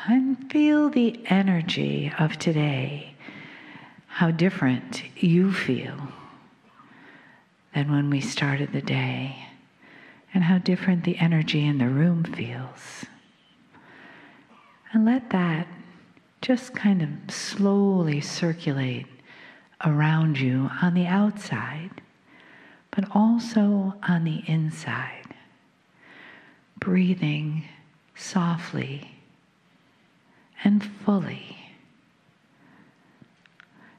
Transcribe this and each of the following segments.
And feel the energy of today, how different you feel than when we started the day, and how different the energy in the room feels. And let that just kind of slowly circulate around you on the outside, but also on the inside. Breathing softly and fully.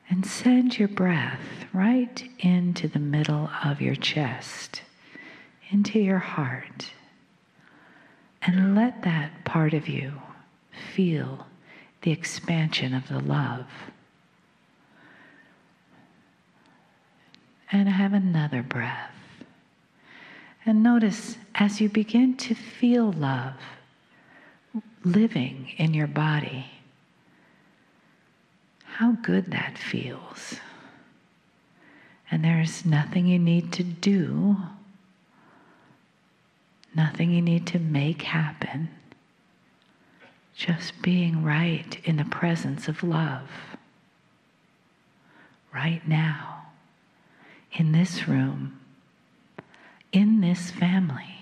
And send your breath right into the middle of your chest, into your heart. And let that part of you feel the expansion of the love. And have another breath. And notice as you begin to feel love living in your body, how good that feels. And there's nothing you need to do, nothing you need to make happen. Just being right in the presence of love. Right now, in this room, in this family.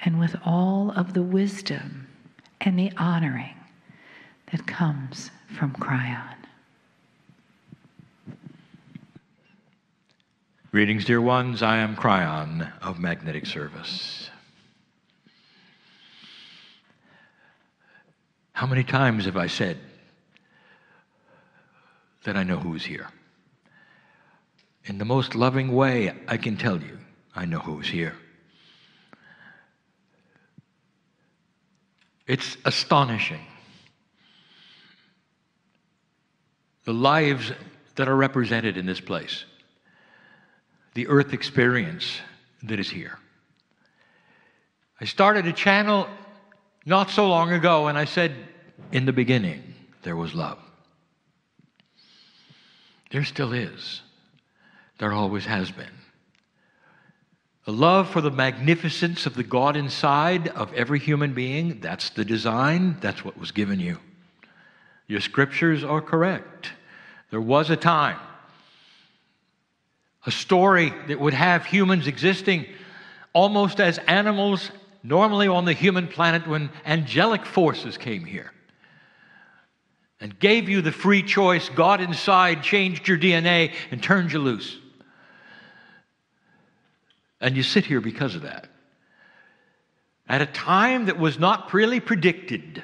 And with all of the wisdom and the honoring that comes from Kryon. Greetings, dear ones. I am Kryon of Magnetic Service. How many times have I said that I know who's here? In the most loving way, I can tell you, I know who's here. It's astonishing. The lives that are represented in this place. The earth experience that is here. I started a channel not so long ago, and I said, in the beginning, there was love. There still is. There always has been. A love for the magnificence of the God inside of every human being. That's the design. That's what was given you. Your scriptures are correct. There was a time, a story that would have humans existing almost as animals normally on the human planet when angelic forces came here and gave you the free choice. God inside changed your DNA and turned you loose. And you sit here because of that. At a time that was not really predicted,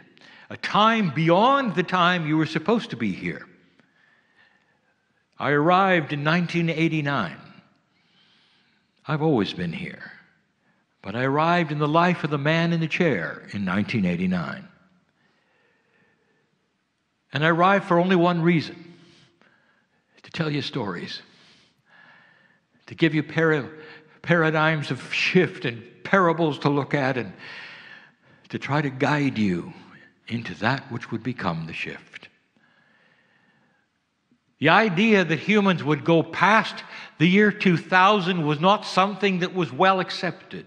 a time beyond the time you were supposed to be here. I arrived in 1989. I've always been here. But I arrived in the life of the man in the chair in 1989. And I arrived for only one reason: to tell you stories, to give you paradigms of shift and parables to look at, and to try to guide you into that which would become the shift. The idea that humans would go past the year 2000 was not something that was well accepted.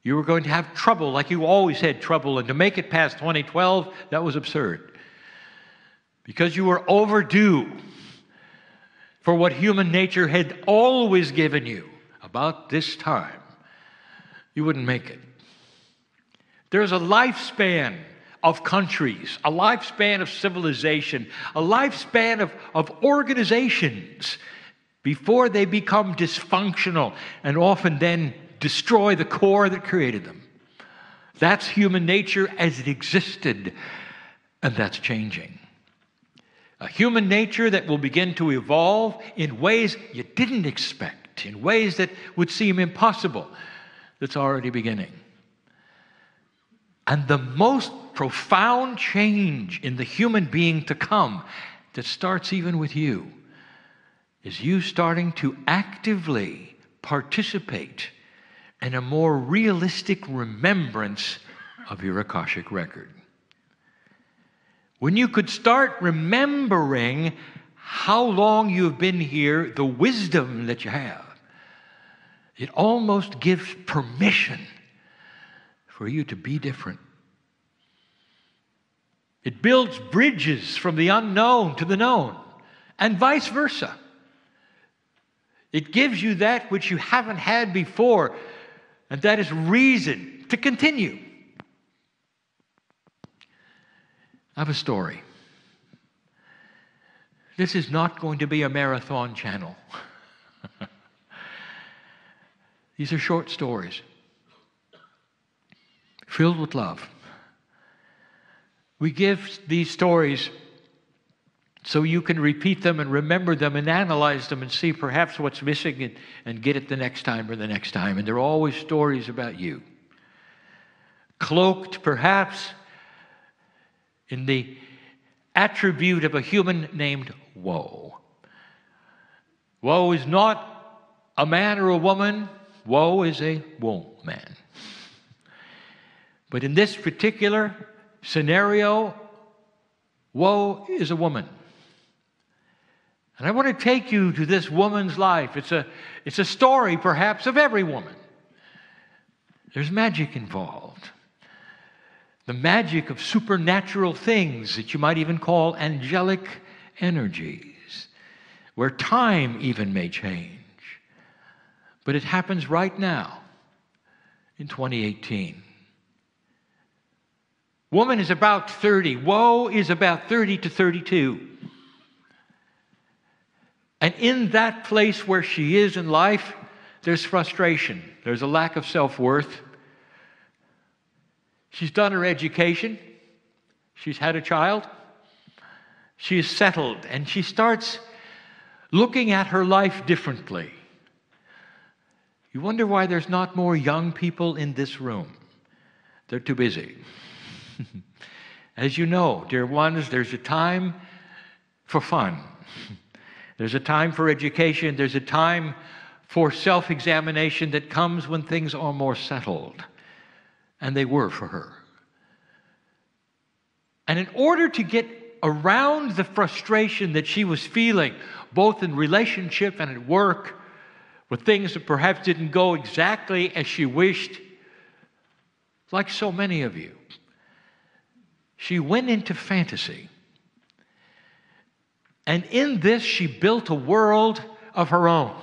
You were going to have trouble, like you always had trouble, and to make it past 2012, that was absurd. Because you were overdue for what human nature had always given you. About this time, you wouldn't make it. There's a lifespan of countries, a lifespan of civilization, a lifespan of organizations before they become dysfunctional and often then destroy the core that created them. That's human nature as it existed, and that's changing. A human nature that will begin to evolve in ways you didn't expect, in ways that would seem impossible, that's already beginning. And the most profound change in the human being to come, that starts even with you, is you starting to actively participate in a more realistic remembrance of your Akashic record. When you could start remembering how long you've been here, the wisdom that you have, it almost gives permission for you to be different. It builds bridges from the unknown to the known, and vice versa. It gives you that which you haven't had before, and that is reason to continue. I have a story. This is not going to be a marathon channel. These are short stories filled with love. We give these stories so you can repeat them and remember them and analyze them and see perhaps what's missing and get it the next time or the next time. And they're always stories about you, cloaked perhaps in the attribute of a human named woe. Woe is not a man or a woman. Woe is a woman. But in this particular scenario, woe is a woman. And I want to take you to this woman's life. It's a story, perhaps, of every woman. There's magic involved. The magic of supernatural things that you might even call angelic energies, where time even may change. But it happens right now in 2018. Woman is about 30. Woe is about 30 to 32. And in that place where she is in life, there's frustration. There's a lack of self-worth. She's done her education. She's had a child. She is settled, and she starts looking at her life differently. You wonder why there's not more young people in this room. They're too busy. As you know, dear ones, there's a time for fun. There's a time for education. There's a time for self-examination that comes when things are more settled. And they were for her. And in order to get around the frustration that she was feeling, both in relationship and at work, with things that perhaps didn't go exactly as she wished, like so many of you, she went into fantasy. And in this, she built a world of her own.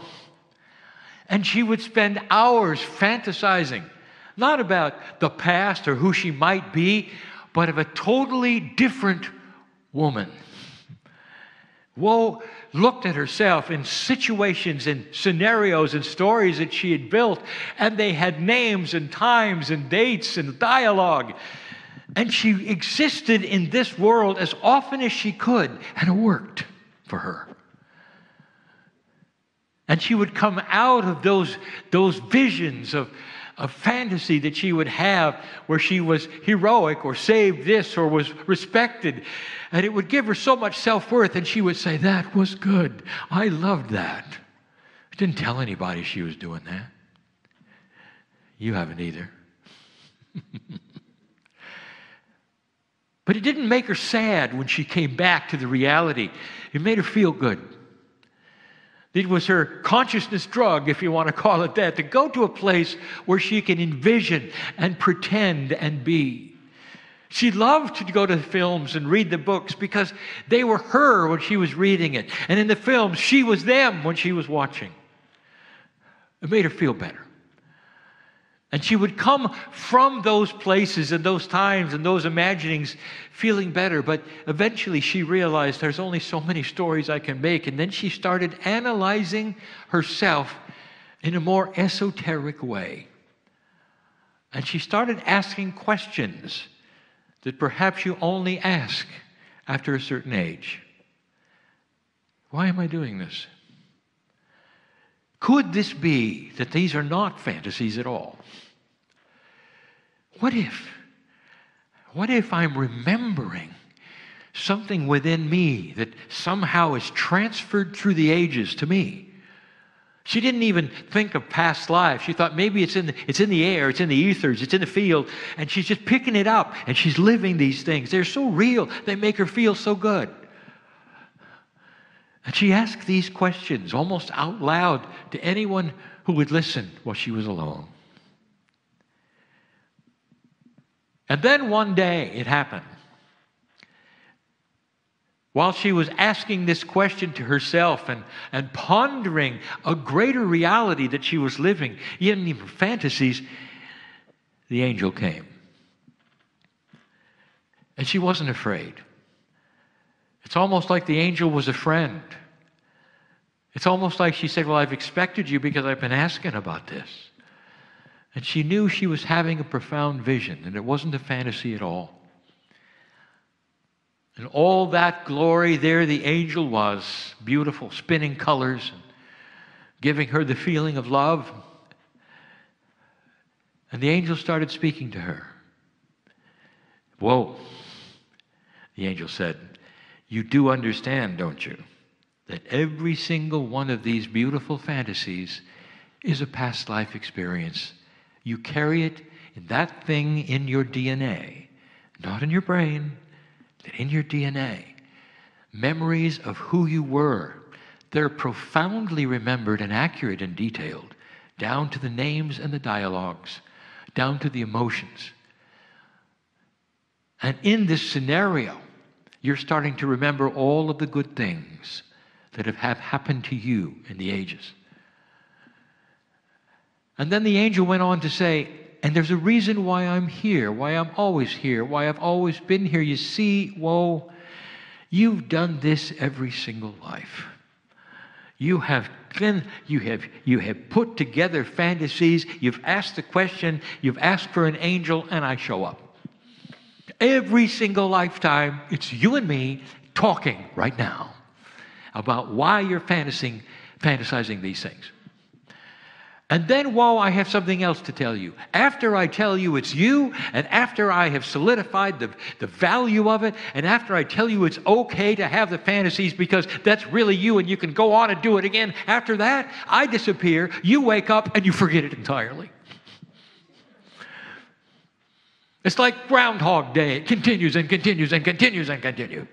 And she would spend hours fantasizing, not about the past or who she might be, but of a totally different woman. Woe looked at herself in situations and scenarios and stories that she had built, and they had names and times and dates and dialogue. And she existed in this world as often as she could, and it worked for her. And she would come out of those visions of fantasy that she would have where she was heroic or saved this or was respected. And it would give her so much self-worth, and she would say, that was good. I loved that. I didn't tell anybody she was doing that. You haven't either. But it didn't make her sad when she came back to the reality. It made her feel good. It was her consciousness drug, if you want to call it that, to go to a place where she can envision and pretend and be. She loved to go to the films and read the books because they were her when she was reading it. And in the films, she was them when she was watching. It made her feel better. And she would come from those places and those times and those imaginings feeling better. But eventually she realized there's only so many stories I can make. And then she started analyzing herself in a more esoteric way. And she started asking questions that perhaps you only ask after a certain age. Why am I doing this? Could this be that these are not fantasies at all? What if I'm remembering something within me that somehow is transferred through the ages to me? She didn't even think of past life. She thought maybe it's in the air, it's in the ethers, it's in the field, and she's just picking it up, and she's living these things. They're so real, they make her feel so good. And she asked these questions almost out loud to anyone who would listen while she was alone. And then one day it happened. While she was asking this question to herself and pondering a greater reality that she was living, even in fantasies, the angel came. And she wasn't afraid. It's almost like the angel was a friend. It's almost like she said, well, I've expected you because I've been asking about this. And she knew she was having a profound vision, and it wasn't a fantasy at all. And all that glory, there the angel was, beautiful, spinning colors, and giving her the feeling of love. And the angel started speaking to her. Whoa, the angel said, you do understand, don't you, that every single one of these beautiful fantasies is a past life experience. You carry it in that thing in your DNA, not in your brain, but in your DNA. Memories of who you were. They're profoundly remembered and accurate and detailed, down to the names and the dialogues, down to the emotions. And in this scenario, you're starting to remember all of the good things that have happened to you in the ages. And then the angel went on to say, and there's a reason why I'm here, why I'm always here, why I've always been here. You see, whoa, you've done this every single life. You have put together fantasies, you've asked the question, you've asked for an angel, and I show up. Every single lifetime, it's you and me talking right now about why you're fantasizing these things. And then, whoa, I have something else to tell you. After I tell you it's you, and after I have solidified the value of it, and after I tell you it's okay to have the fantasies because that's really you and you can go on and do it again, after that, I disappear, you wake up, and you forget it entirely. It's like Groundhog Day. It continues and continues and continues and continues.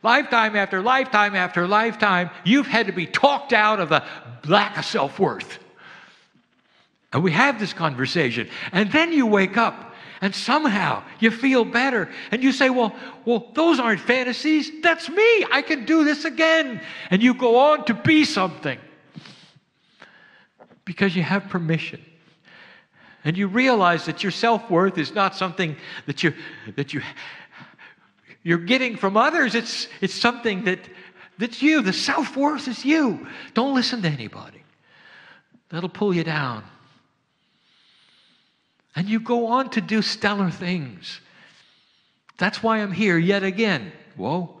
Lifetime after lifetime after lifetime, you've had to be talked out of the lack of self-worth. And we have this conversation. And then you wake up and somehow you feel better. And you say, well, those aren't fantasies. That's me. I can do this again. And you go on to be something. Because you have permission. And you realize that your self-worth is not something that you're getting from others. It's something that's you. The self-worth is you. Don't listen to anybody. That'll pull you down. And you go on to do stellar things. That's why I'm here yet again. Whoa.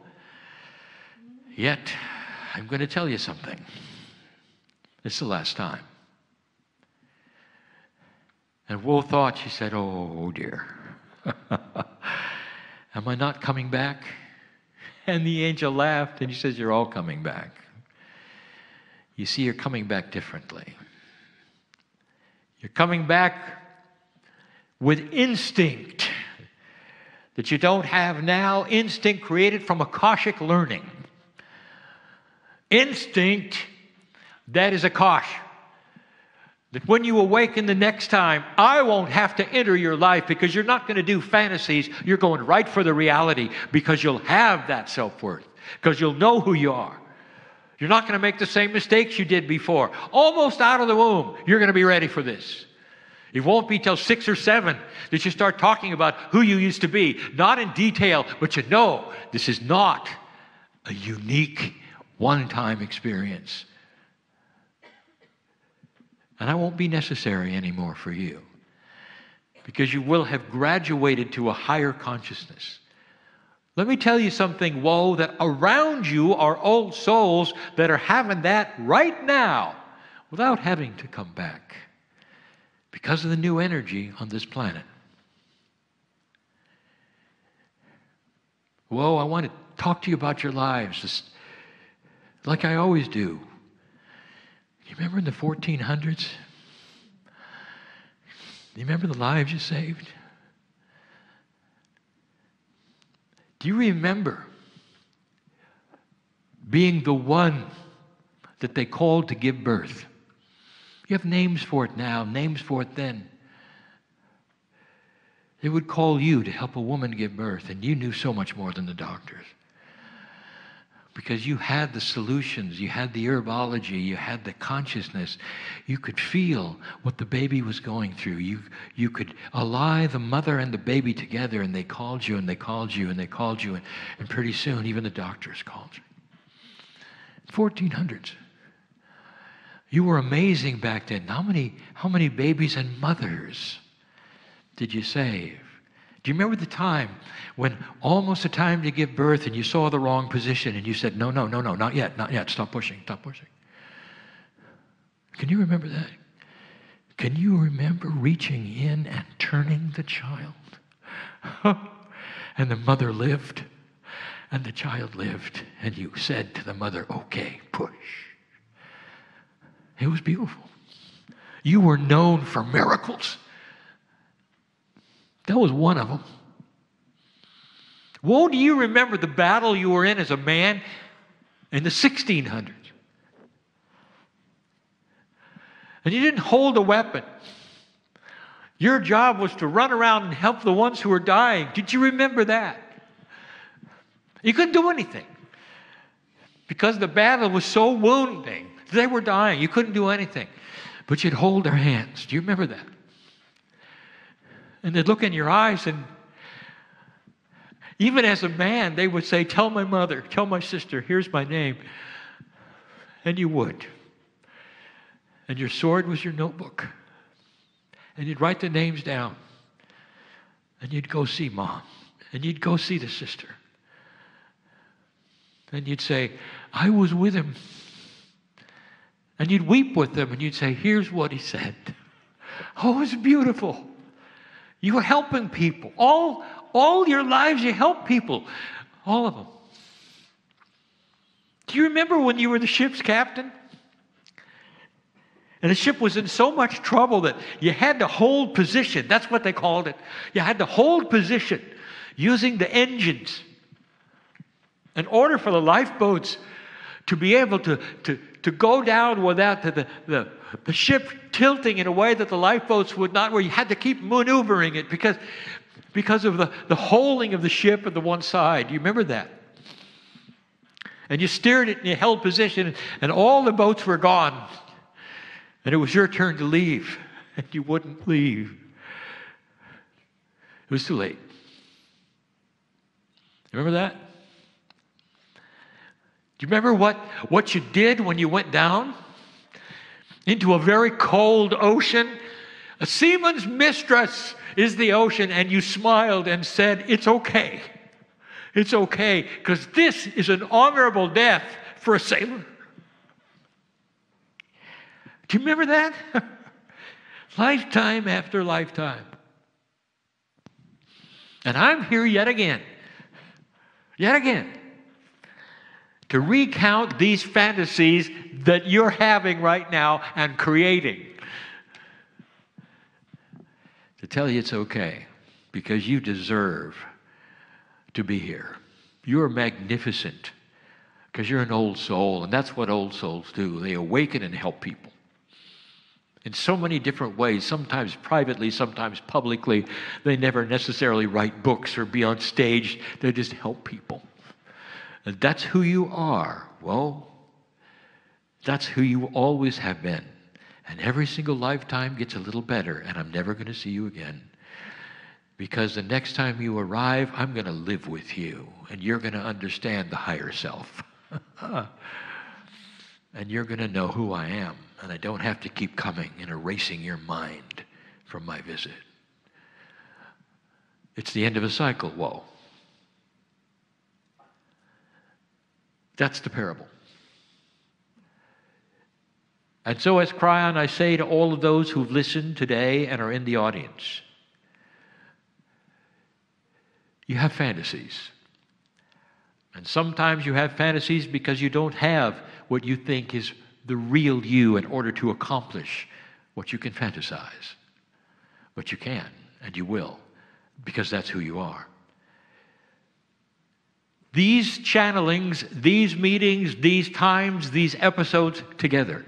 Yet, I'm going to tell you something. It's the last time. And Woe thought, she said, oh dear. Am I not coming back? And the angel laughed and he says, you're all coming back. You see, you're coming back differently. You're coming back with instinct that you don't have now, instinct created from Akashic learning. Instinct that is Akash. That when you awaken the next time, I won't have to enter your life because you're not going to do fantasies. You're going right for the reality because you'll have that self-worth, because you'll know who you are. You're not going to make the same mistakes you did before. Almost out of the womb, you're going to be ready for this. It won't be till 6 or 7 that you start talking about who you used to be. Not in detail, but you know this is not a unique, one-time experience. And I won't be necessary anymore for you because you will have graduated to a higher consciousness. Let me tell you something, Woe, that around you are old souls that are having that right now without having to come back because of the new energy on this planet. Woe, I want to talk to you about your lives just like I always do. You remember in the 1400s? Do you remember the lives you saved? Do you remember being the one that they called to give birth? You have names for it now, names for it then. They would call you to help a woman give birth, and you knew so much more than the doctors. Because you had the solutions, you had the herbology, you had the consciousness. You could feel what the baby was going through. You could ally the mother and the baby together, and they called you, and they called you, and they called you, and pretty soon even the doctors called you. 1400s. You were amazing back then. How many babies and mothers did you save? Do you remember the time when almost the time to give birth and you saw the wrong position and you said, no, not yet, stop pushing. Can you remember that? Can you remember reaching in and turning the child? And the mother lived, and the child lived, and you said to the mother, okay, push. It was beautiful. You were known for miracles. That was one of them. Won't you remember the battle you were in as a man in the 1600s? And you didn't hold a weapon. Your job was to run around and help the ones who were dying. Did you remember that? You couldn't do anything because the battle was so wounding. They were dying. You couldn't do anything. But you'd hold their hands. Do you remember that? And they'd look in your eyes, and even as a man, they would say, tell my mother, tell my sister, here's my name. And you would. And your sword was your notebook. And you'd write the names down. And you'd go see mom. And you'd go see the sister. And you'd say, I was with him. And you'd weep with them, and you'd say, here's what he said. Oh, it's beautiful. You were helping people. All your lives you helped people. All of them. Do you remember when you were the ship's captain? And the ship was in so much trouble that you had to hold position. That's what they called it. You had to hold position using the engines in order for the lifeboats to be able to go down without the ship tilting in a way that the lifeboats would not, where you had to keep maneuvering it because of the holding of the ship at the one side. Do you remember that? And you steered it and you held position, and all the boats were gone. And it was your turn to leave, and you wouldn't leave. It was too late. Remember that? Do you remember what you did when you went down into a very cold ocean? A seaman's mistress is the ocean, and you smiled and said, it's okay. It's okay, because this is an honorable death for a sailor. Do you remember that? Lifetime after lifetime. And I'm here yet again, to recount these fantasies that you're having right now and creating. To tell you it's okay, because you deserve to be here. You're magnificent, because you're an old soul, and that's what old souls do. They awaken and help people in so many different ways, sometimes privately, sometimes publicly. They never necessarily write books or be on stage. They just help people. And that's who you are. Well, that's who you always have been. And every single lifetime gets a little better, and I'm never going to see you again. Because the next time you arrive, I'm going to live with you, and you're going to understand the higher self. And you're going to know who I am, and I don't have to keep coming and erasing your mind from my visit. It's the end of a cycle. Whoa. That's the parable. And so as Kryon, I say to all of those who've listened today and are in the audience, you have fantasies. And sometimes you have fantasies because you don't have what you think is the real you in order to accomplish what you can fantasize. But you can, and you will, because that's who you are. These channelings, these meetings, these times, these episodes together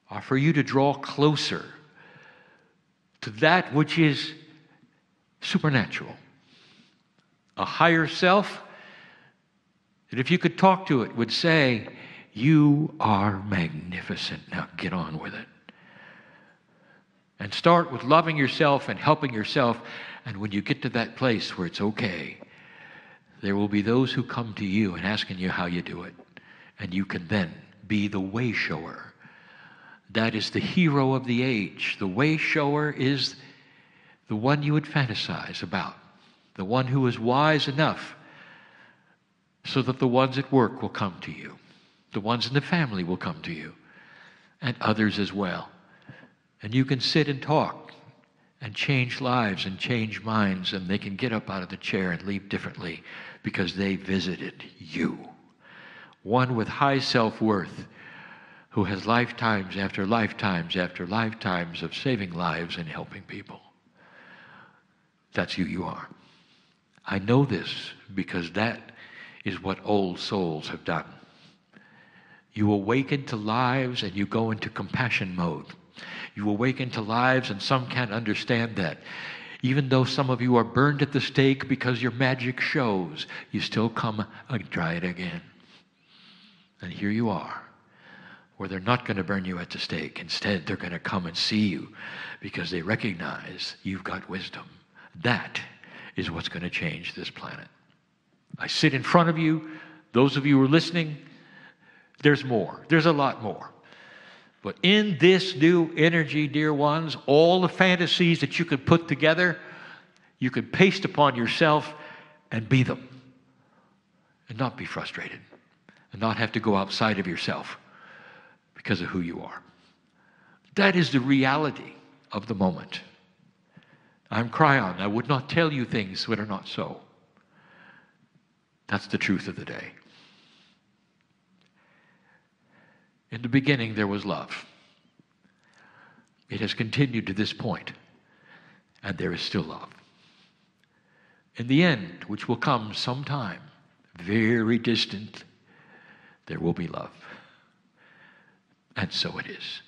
are for you to draw closer to that which is supernatural, a higher self that if you could talk to it would say, you are magnificent, now get on with it. And start with loving yourself and helping yourself, and when you get to that place where it's okay, there will be those who come to you and asking you how you do it, and you can then be the way shower. That is the hero of the age. The way shower is the one you would fantasize about, the one who is wise enough so that the ones at work will come to you, the ones in the family will come to you, and others as well. And you can sit and talk and change lives and change minds, and they can get up out of the chair and leave differently because they visited you. One with high self-worth who has lifetimes after lifetimes after lifetimes of saving lives and helping people. That's who you are. I know this because that is what old souls have done. You awaken to lives and you go into compassion mode. You awaken to lives, and some can't understand that. Even though some of you are burned at the stake because your magic shows, you still come and try it again. And here you are, where they're not going to burn you at the stake. Instead, they're going to come and see you because they recognize you've got wisdom. That is what's going to change this planet. I sit in front of you. Those of you who are listening, there's more. There's a lot more. But in this new energy, dear ones, all the fantasies that you could put together, you could paste upon yourself and be them. And not be frustrated. And not have to go outside of yourself because of who you are. That is the reality of the moment. I'm Kryon. I would not tell you things that are not so. That's the truth of the day. In the beginning, there was love. It has continued to this point, and there is still love. In the end, which will come sometime, very distant, there will be love. And so it is.